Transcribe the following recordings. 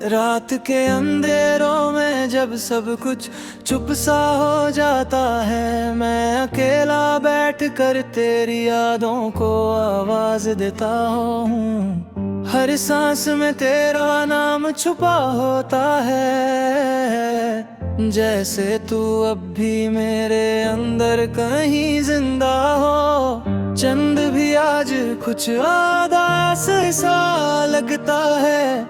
रात के अंधेरों में जब सब कुछ चुप सा हो जाता है, मैं अकेला बैठ कर तेरी यादों को आवाज देता हूँ। हर सांस में तेरा नाम छुपा होता है, जैसे तू अब भी मेरे अंदर कहीं जिंदा हो। चंद भी आज कुछ आदास सा लगता है,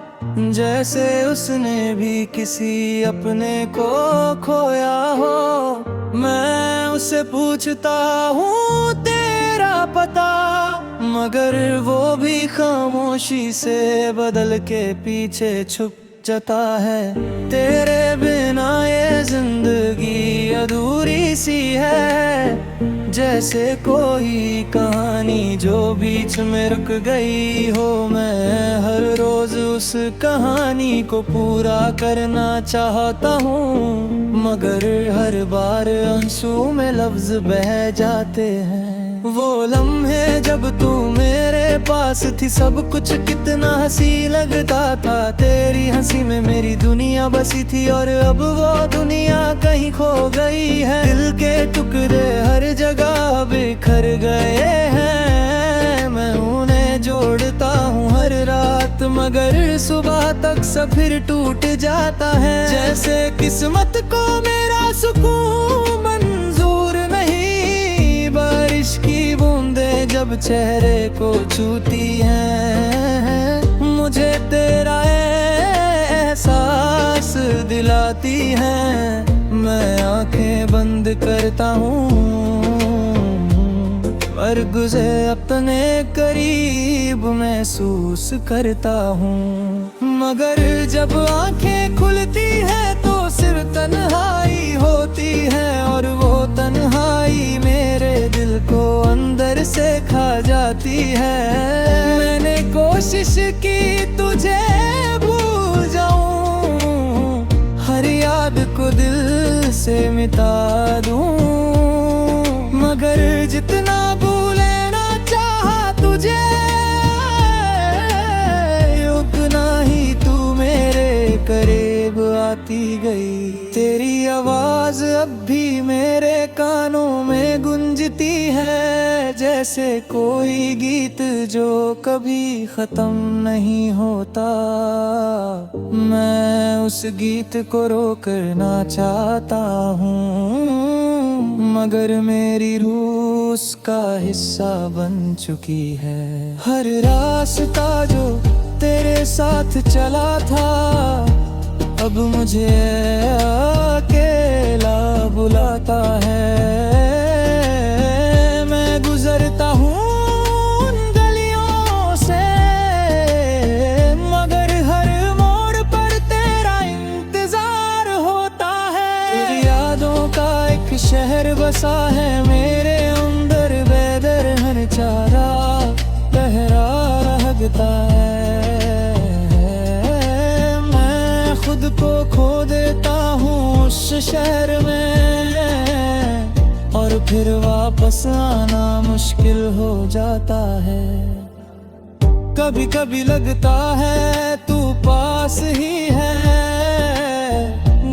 जैसे उसने भी किसी अपने को खोया हो। मैं उसे पूछता हूँ तेरा पता, मगर वो भी खामोशी से बदल के पीछे छुप जाता है। तेरे बिना ये जिंदगी अधूरी सी है, जैसे कोई कहानी जो बीच में रुक गई हो। मैं हर रोज उस कहानी को पूरा करना चाहता हूँ, मगर हर बार आंसू में लफ्ज बह जाते हैं। वो लम्हे जब तू मेरे पास थी, सब कुछ कितना हंसी लगता था। तेरी हंसी में मेरी दुनिया बसी थी, और अब वो दुनिया कहीं खो गई है। दिल के टुकड़े हर जगह बिखर गए हैं, मैं उन्हें जोड़ता हूँ हर रात, मगर सुबह तक सब फिर टूट जाता है। जैसे किस्मत को मेरा सुकून मंजूर नहीं, बारिश की बूंदें जब चेहरे को छूती हैं, मुझे तेरा एहसास दिलाती है। मैं आंखें बंद करता हूँ, मर गुज़े अपने करीब महसूस करता हूँ। मगर जब आंखें खुलती है तो सिर्फ तन्हाई होती है, और वो तन्हाई मेरे दिल को अंदर से खा जाती है। मैंने कोशिश की तुझे भूल जाऊं, हर याद को दिल से मिटा दूं, मगर जितना भूलना चाहा तुझे, उतना ही तू मेरे करीब आती गई। तेरी आवाज अब भी मेरे कानों में गूंजती है, जैसे कोई गीत जो कभी खत्म नहीं होता। मैं उस गीत को रोकना चाहता हूँ, मगर मेरी रूह उसका हिस्सा बन चुकी है। हर रास्ता जो तेरे साथ चला था, अब मुझे अकेला बुलाता है। मैं गुजरता हूँ उन गलियों से, मगर हर मोड़ पर तेरा इंतजार होता है। तेरी यादों का एक शहर बसा है मेरे अंदर, बेदरहन चारा लहरा रहता है। खुद को खो देता हूँ उस शहर में, और फिर वापस आना मुश्किल हो जाता है। कभी कभी लगता है तू पास ही है,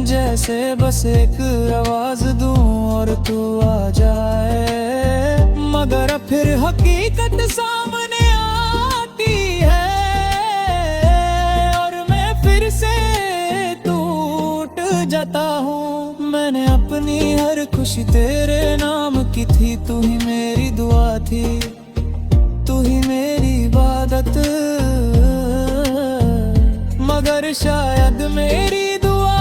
जैसे बस एक आवाज दूं और तू आ जाए, मगर फिर हकीकत सामने आती है, और मैं फिर से जाता हूँ। मैंने अपनी हर खुशी तेरे नाम की थी, तू ही मेरी दुआ थी, तू ही मेरी इबादत, मगर शायद मेरी दुआ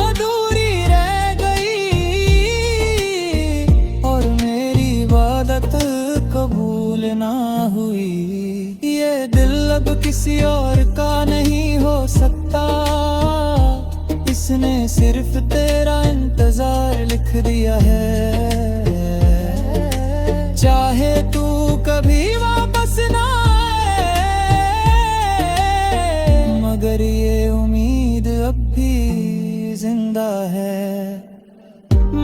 अधूरी रह गई, और मेरी इबादत कबूल ना हुई। ये दिल अब किसी और का नहीं हो सकता, इसने सिर्फ तेरा इंतजार लिख दिया है। चाहे तू कभी वापस ना आए, मगर ये उम्मीद अब भी जिंदा है।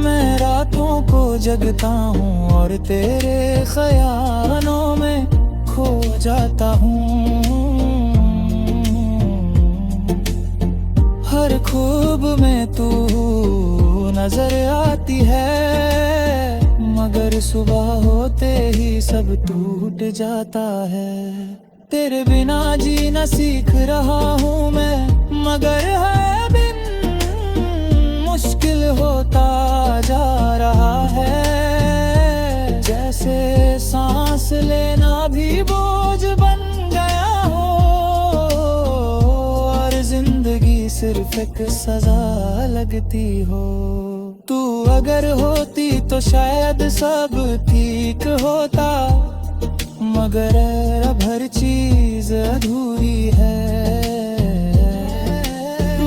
मैं रातों को जगता हूँ और तेरे ख्यालों में खो जाता हूँ। खूब में तू नजर आती है, मगर सुबह होते ही सब टूट जाता है। तेरे बिना जीना सीख रहा हूँ मैं, मगर है बिन मुश्किल होता जा रहा है। जैसे सांस लेना भी बोझ बन गया हो, और जिंदगी सिर्फ एक सजा लगती हो। तू अगर होती तो शायद सब ठीक होता, मगर अब हर चीज अधूरी है।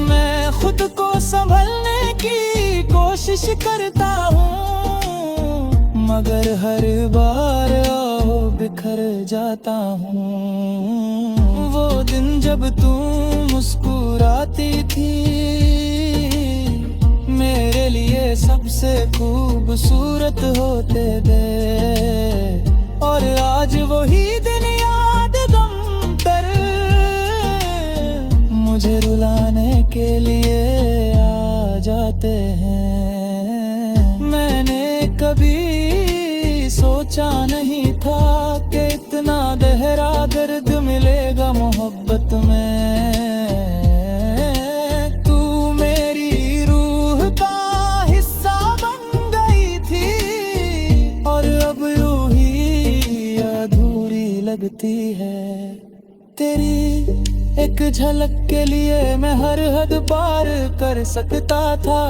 मैं खुद को संभलने की कोशिश करता हूँ, मगर हर बार बिखर जाता हूँ। वो दिन जब तू मुस्कुराती थी, मेरे लिए सबसे खूबसूरत होते थे। और आज वही दिन याद गम पर मुझे रुलाने के लिए आ जाते हैं। मैंने कभी सोचा नहीं था कि इतना गहरा दर्द मिलेगा मोहब्बत में। तू मेरी रूह का हिस्सा बन गई थी, और अब यूं ही अधूरी लगती है। तेरी एक झलक के लिए मैं हर हद पार कर सकता था,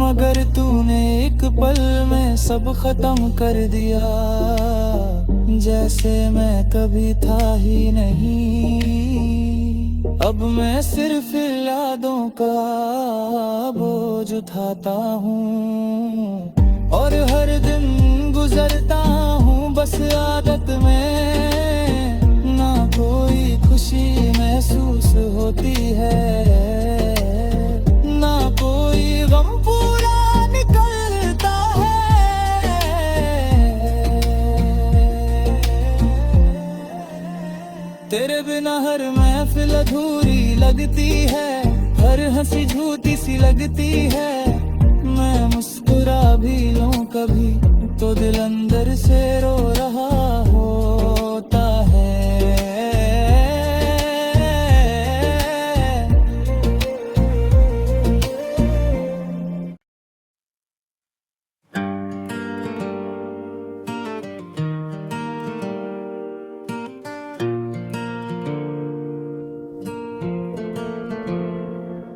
मगर तूने एक पल में सब खत्म कर दिया। जैसे मैं कभी था ही नहीं, अब मैं सिर्फ यादों का बोझ उठाता हूँ। और हर दिन गुजरता हूँ बस आदत में, ना कोई खुशी महसूस होती है, ना कोई गम पूरा निकलता है। तेरे बिना हर महफिल अधूरी लगती है, हर हंसी झूठी सी लगती है। मैं मुस्कुरा भी लूं कभी तो दिल अंदर से रो रहा होता है।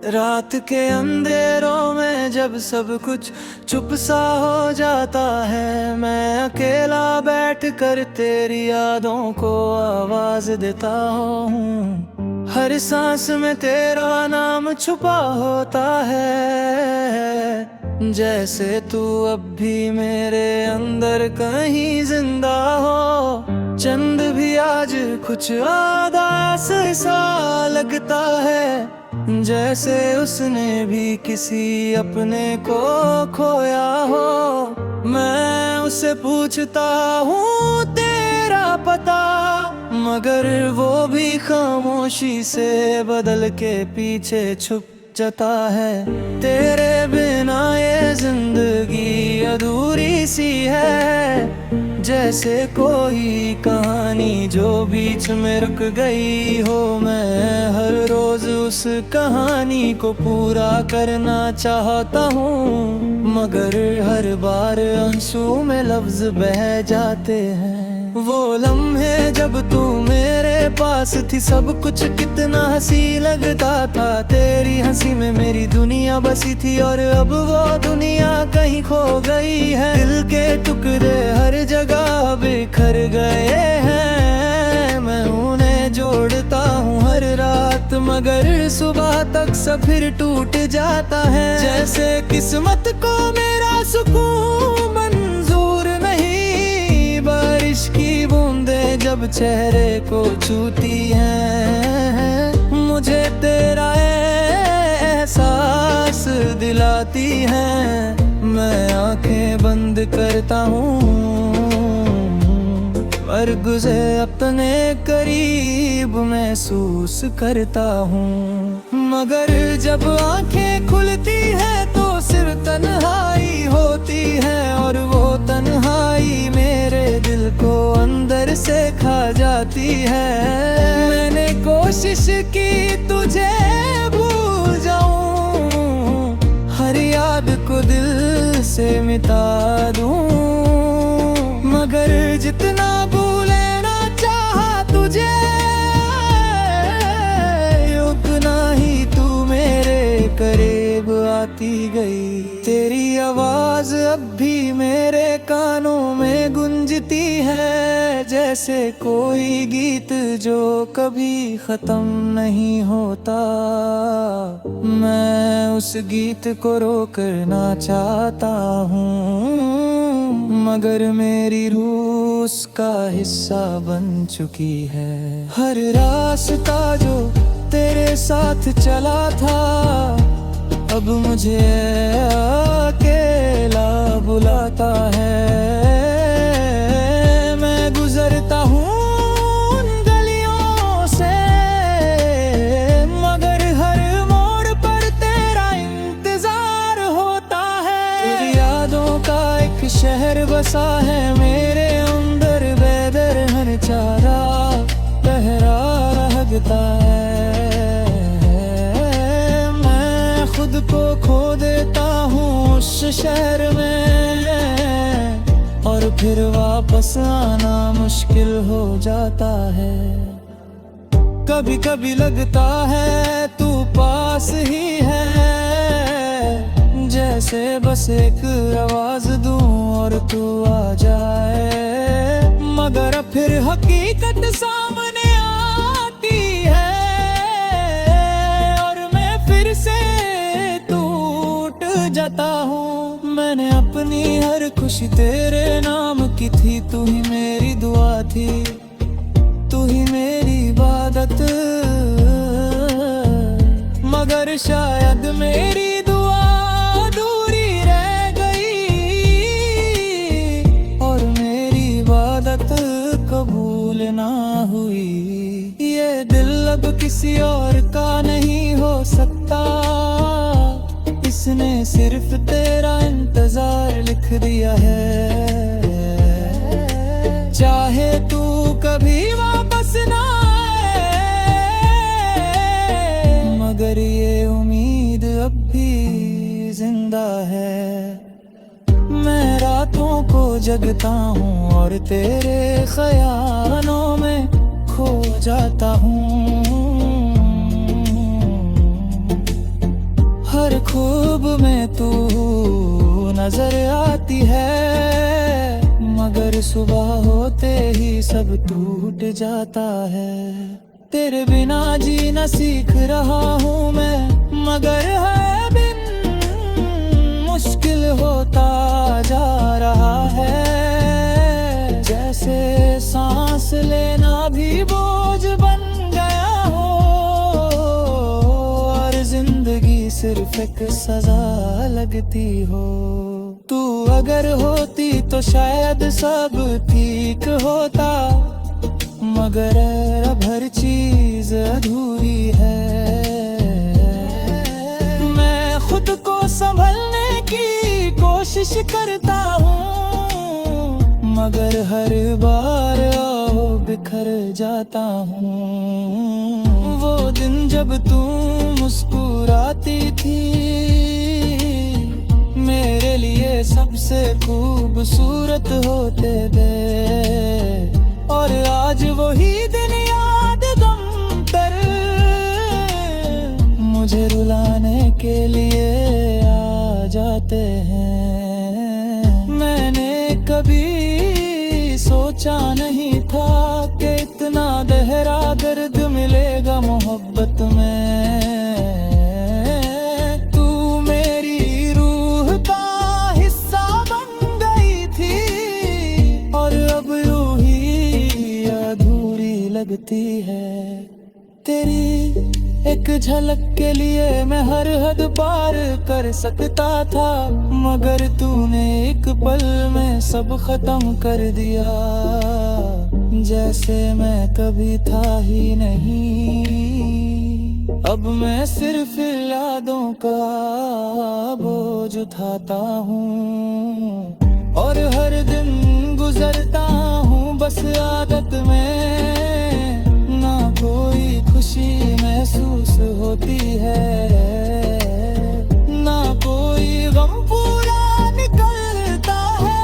रात के अंधेरों में जब सब कुछ चुप सा हो जाता है, मैं अकेला बैठ कर तेरी यादों को आवाज देता हूँ। हर सांस में तेरा नाम छुपा होता है, जैसे तू अब भी मेरे अंदर कहीं जिंदा हो। चंद भी आज कुछ उदास सा लगता है, जैसे उसने भी किसी अपने को खोया हो। मैं उसे पूछता हूँ तेरा पता, मगर वो भी खामोशी से बदल के पीछे छुप जाता है। तेरे बिना ये जिंदगी अधूरी सी है, जैसे कोई कहानी जो बीच में रुक गई हो। मैं हर रोज उस कहानी को पूरा करना चाहता हूँ, मगर हर बार आंसू में लफ्ज बह जाते हैं। वो लम्हे जब तू मेरे पास थी, सब कुछ कितना हंसी लगता था। तेरी हंसी में मेरी दुनिया बसी थी, और अब वो दुनिया कहीं खो गई है। दिल के टुकड़े हर जगह बिखर गए हैं, मैं उन्हें जोड़ता हूँ हर रात, मगर सुबह तक सब फिर टूट जाता है। जैसे किस्मत को मेरा सुकून मंजूर नहीं, बारिश की बूंदें जब चेहरे को छूती हैं, मुझे तेरा एहसास दिलाती है। मैं आंखें बंद करता हूँ, मर गुज़े अपने करीब महसूस करता हूँ। मगर जब आंखें खुलती है तो सिर्फ तन्हाई होती है, और वो तन्हाई मेरे दिल को अंदर से खा जाती है। मैंने कोशिश की तुझे भूल जाऊं, हर याद को दिल से मिटा दूं, मगर जितना भूलना चाहा तुझे, उतना ही तू मेरे करीब आती गई। तेरी आवाज अब भी मेरे कानों में गूंजती है, जैसे कोई गीत जो कभी खत्म नहीं होता। मैं उस गीत को रोकना चाहता हूँ, मगर मेरी रूह उसका हिस्सा बन चुकी है। हर रास्ता जो तेरे साथ चला था अब मुझे अकेला बुलाता है। मैं गुजरता हूँ उन गलियों से, मगर हर मोड़ पर तेरा इंतजार होता है। तेरी यादों का एक शहर बसा है मेरे अंदर, बेदरहन चारा पहरा रहता है। खुद को खो देता हूँ उस शहर में, और फिर वापस आना मुश्किल हो जाता है। कभी कभी लगता है तू पास ही है, जैसे बस एक आवाज दूं और तू आ जाए, मगर फिर हकीकत सामने आती है, और मैं फिर से जाता हूँ। मैंने अपनी हर खुशी तेरे नाम की थी, तू ही मेरी दुआ थी, तू ही मेरी इबादत, मगर शायद मेरी दुआ अधूरी रह गई, और मेरी इबादत कबूल ना हुई। ये दिल अब किसी और का नहीं हो सकता, इसने सिर्फ तेरा इंतजार लिख दिया है। चाहे तू कभी वापस ना आए, मगर ये उम्मीद अब भी जिंदा है। मैं रातों को जगता हूँ और तेरे ख्यालों में खो जाता हूँ। हर खूब में तू नजर आती है, मगर सुबह होते ही सब टूट जाता है। तेरे बिना जीना सीख रहा हूँ मैं, मगर है बिन मुश्किल होता जा रहा है। जैसे सांस लेना भी बोझ बन गया हो, और जिंदगी सिर्फ एक सजा लगती हो। तू अगर होती तो शायद सब ठीक होता, मगर अब हर चीज अधूरी है। मैं खुद को संभलने की कोशिश करता हूँ, मगर हर बार बिखर जाता हूँ। वो दिन जब तू मुस्कुराती थी, मेरे लिए सबसे खूबसूरत होते थे, और आज वही दिन याद गम पर मुझे रुलाने के लिए आ जाते हैं। मैंने कभी सोचा नहीं था कि इतना गहरा दर्द मिलेगा मोहब्बत में। तू मेरी रूह का हिस्सा बन गई थी, और अब यूं ही अधूरी लगती है। तेरी एक झलक के लिए मैं हर हद पार कर सकता था, मगर तूने एक पल में सब खत्म कर दिया, जैसे मैं कभी था ही नहीं। अब मैं सिर्फ यादों का बोझ उठाता हूँ और हर दिन गुजरता हूँ बस आदत में। ना कोई खुशी महसूस होती है, ना कोई गम पूरा निकलता है।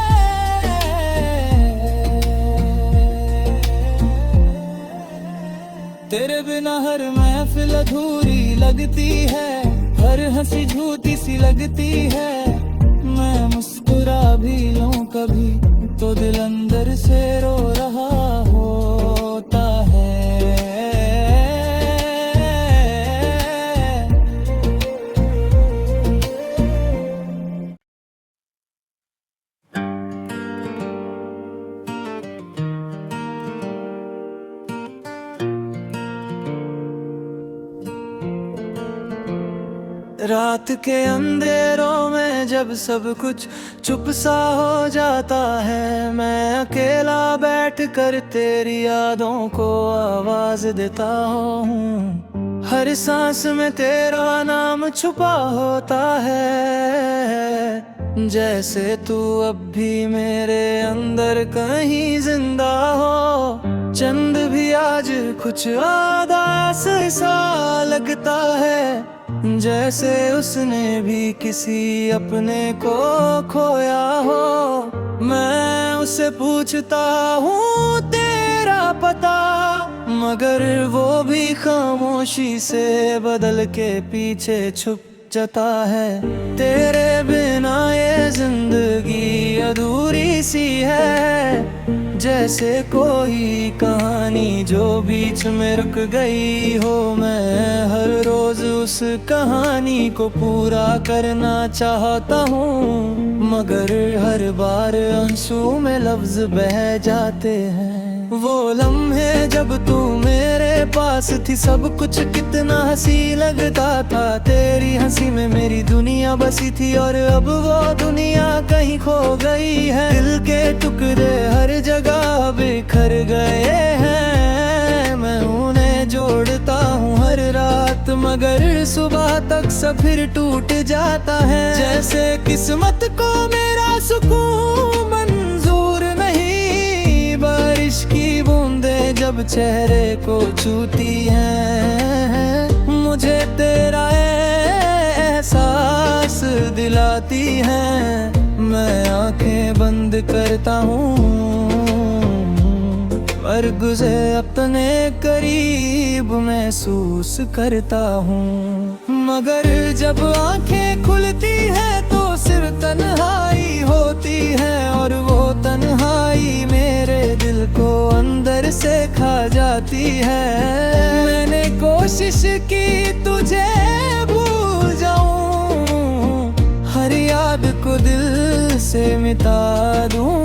तेरे बिना हर महफिल अधूरी लगती है, हर हंसी झूठी सी लगती है। मैं मुस्कुरा भी लूं कभी तो दिल अंदर से रो रहा होता है। रात के अंधेरों में जब सब कुछ चुप सा हो जाता है, मैं अकेला बैठ कर तेरी यादों को आवाज देता हूँ। हर सांस में तेरा नाम छुपा होता है, जैसे तू अब भी मेरे अंदर कहीं जिंदा हो। चंद भी आज कुछ उदास सा लगता है, जैसे उसने भी किसी अपने को खोया हो। मैं उसे पूछता हूँ तेरा पता, मगर वो भी खामोशी से बदल के पीछे छुप जाता है। तेरे बिना ये जिंदगी अधूरी सी है, जैसे कोई कहानी जो बीच में रुक गई हो। मैं हर रोज उस कहानी को पूरा करना चाहता हूँ, मगर हर बार आंसू में लफ्ज बह जाते हैं। वो लम्हे जब तू मेरे पास थी, सब कुछ कितना हंसी लगता था। तेरी हंसी में मेरी दुनिया बसी थी और अब वो दुनिया कहीं खो गई है। दिल के टुकड़े हर जगह बिखर गए हैं, मैं उन्हें जोड़ता हूँ हर रात, मगर सुबह तक सब फिर टूट जाता है। जैसे किस्मत को मेरा सुकून मंजूर नहीं, बारिश की बूंदें जब चेहरे को छूती हैं, मुझे तेरा एहसास दिलाती है। मैं आंखें बंद करता हूँ और गुज़े अपने करीब महसूस करता हूँ, मगर जब आंखें खुलती है तो सिर्फ तन्हाई होती है। और वो तन्हाई मेरे दिल को अंदर से खा जाती है। मैंने कोशिश की तुझे भूल जाऊं, हर याद को दिल से मिटा दूं,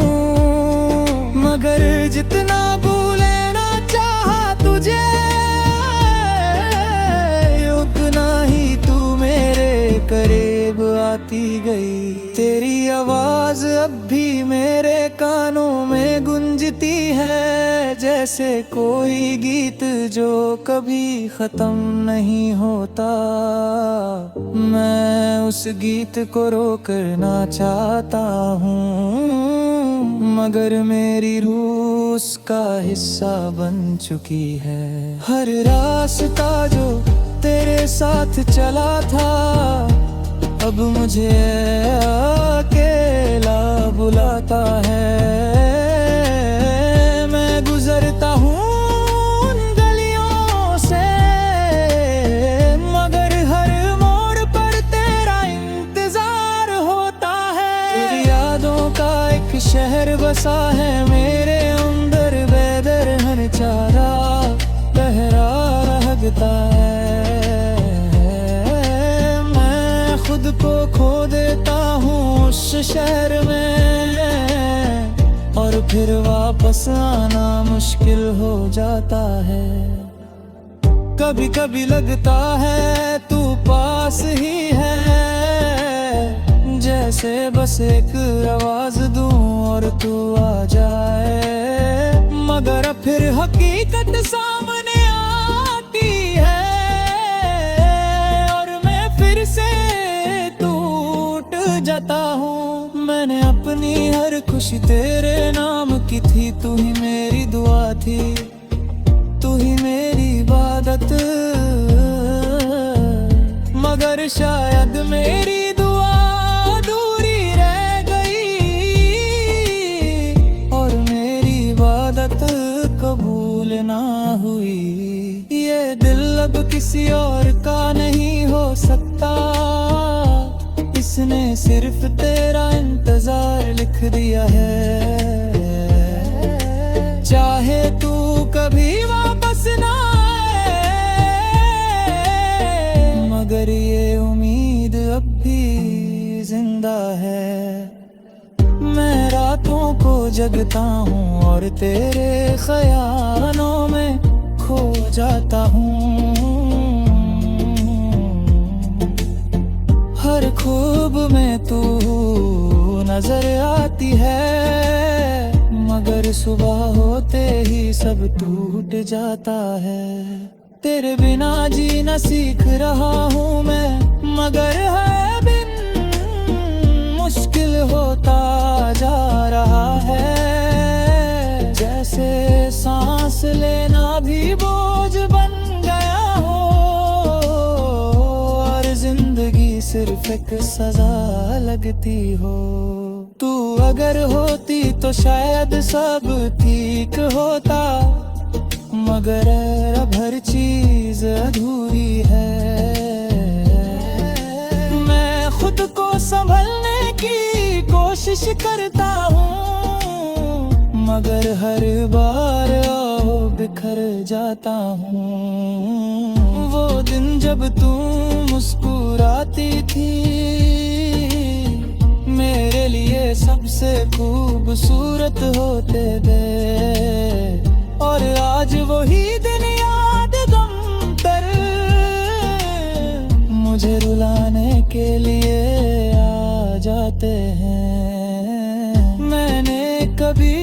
मगर जितना भूलना चाहा तुझे, उतना ही तू मेरे करीब आती गई। तेरी आवाज अब भी मेरे कानों में गूंजती है, जैसे कोई गीत जो कभी खत्म नहीं होता। मैं उस गीत को रोकना चाहता हूँ, मगर मेरी रूह उसका हिस्सा बन चुकी है। हर रास्ता जो तेरे साथ चला था, अब मुझे अकेला बुलाता है। मैं गुजरता हूँ उन गलियों से, मगर हर मोड़ पर तेरा इंतजार होता है। तेरी यादों का एक शहर बसा है मेरे अंदर, बेदरहन चारा लहरा रहता है। खुद को खो देता हूँ उस शहर में, और फिर वापस आना मुश्किल हो जाता है। कभी कभी लगता है तू पास ही है, जैसे बस एक आवाज दूं और तू आ जाए, मगर फिर हकीकत सामने आती है। जाता हूँ। मैंने अपनी हर खुशी तेरे नाम की थी, तू ही मेरी दुआ थी, तू ही मेरी इबादत। मगर शायद मेरी दुआ अधूरी रह गई और मेरी इबादत कबूल ना हुई। ये दिल अब किसी और का नहीं हो सकता, इसने सिर्फ तेरा इंतजार लिख दिया है। चाहे तू कभी वापस ना आए, मगर ये उम्मीद अब भी जिंदा है। मैं रातों को जगता हूँ और तेरे ख्यालों में खो जाता हूँ। हर खूब में तू नजर आती है, मगर सुबह होते ही सब टूट जाता है। तेरे बिना जीना सीख रहा हूँ मैं, मगर है बिन मुश्किल होता जा रहा है। जैसे सांस लेना भी बोझ बन गया हो और जिंदगी सिर्फ एक सजा लगती हो। तू अगर होती तो शायद सब ठीक होता, मगर अब हर चीज अधूरी है। मैं खुद को संभलने की कोशिश करता हूँ, मगर हर बार बिखर जाता हूँ। वो दिन जब तू मुस्कुराती थी, मेरे लिए सबसे खूबसूरत होते थे। और आज वही दिन याद गम तर मुझे रुलाने के लिए आ जाते हैं। मैंने कभी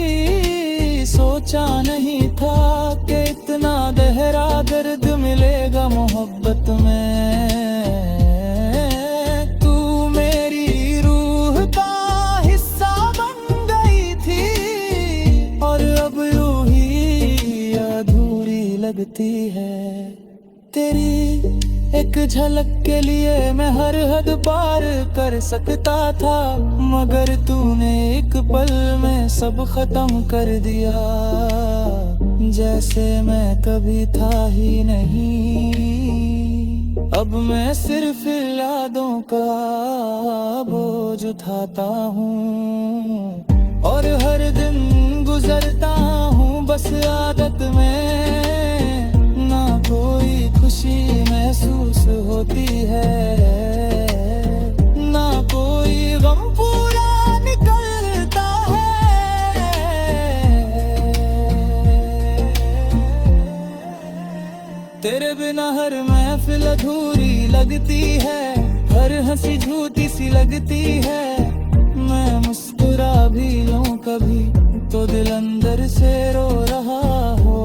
सोचा नहीं था कि इतना गहरा दर्द मिलेगा मोहब्बत में। तू मेरी रूह का हिस्सा बन गई थी और अब यूं ही अधूरी लगती है। तेरी एक झलक के लिए मैं हर हद पार कर सकता था, मगर तूने एक पल में सब खत्म कर दिया। जैसे मैं कभी था ही नहीं, अब मैं सिर्फ यादों का बोझ उठाता हूँ। और हर दिन गुजरता हूँ बस आदत में, ना कोई खुशी महसूस होती है, ना कोई गम पूरा निकलता है। तेरे बिना हर महफिल अधूरी लगती है, हर हंसी झूठी सी लगती है। मैं मुस्कुरा भी लूं कभी तो दिल अंदर से रो रहा हो।